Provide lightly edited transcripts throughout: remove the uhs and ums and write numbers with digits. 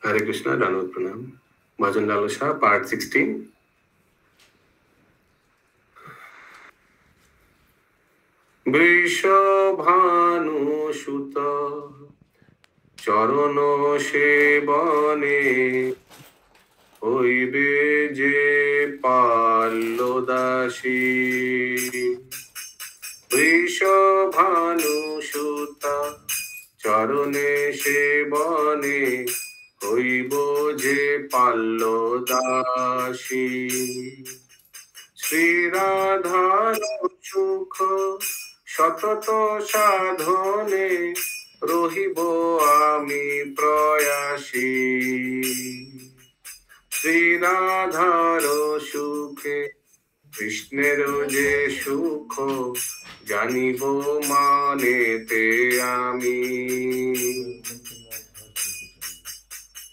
हरे कृष्णा, दानव प्रणाम। भजन लालसा पार्ट 16। वृषभानुसुत चरण सेवने হইবে যে পাল্লদাসী। বৃষভানুসুতা চরণে সেবনে হইব যে পাল্লদাসী। শ্রীরাধার সুখ সতত সাধনে রহিব আমি প্রয়াসী। শ্রীরাধার সুখে কৃষ্ণের যে সুখ জানিব মানেতে আমি।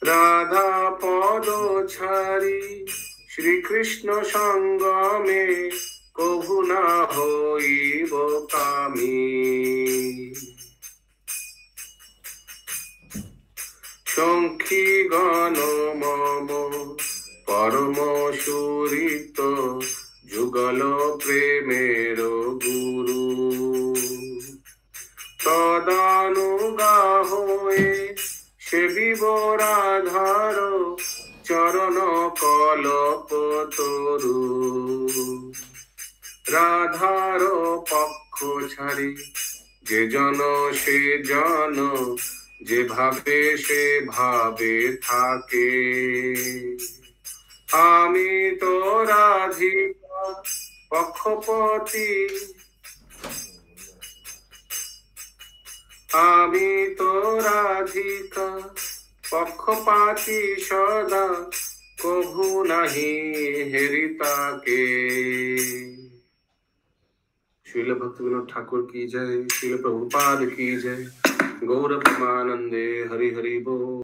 রাধা পদ ছাড়ি শ্রীকৃষ্ণ সঙ্গমে কভু না হইব কামি। সঙ্খী গণ মম পরম সুরিত যুগল প্রেমের গুরু। তদানুগা হয়ে সেবিব রাধার চরণ কলপ তরু। রাধার পক্ষ ছাড়ি যে জন সে জন যে ভাবে সে ভাবে থাকে। আমি তো রাধিকা পক্ষপতি, আমি তো রাধিকা পক্ষপাতি সদা কভু নাহি হেরি তাকে। श्रील भक्त विनोद ठाकुर की जय। श्रील प्रभुपाद की जय। गौर प्रेमानंदे हरि हरि बोल।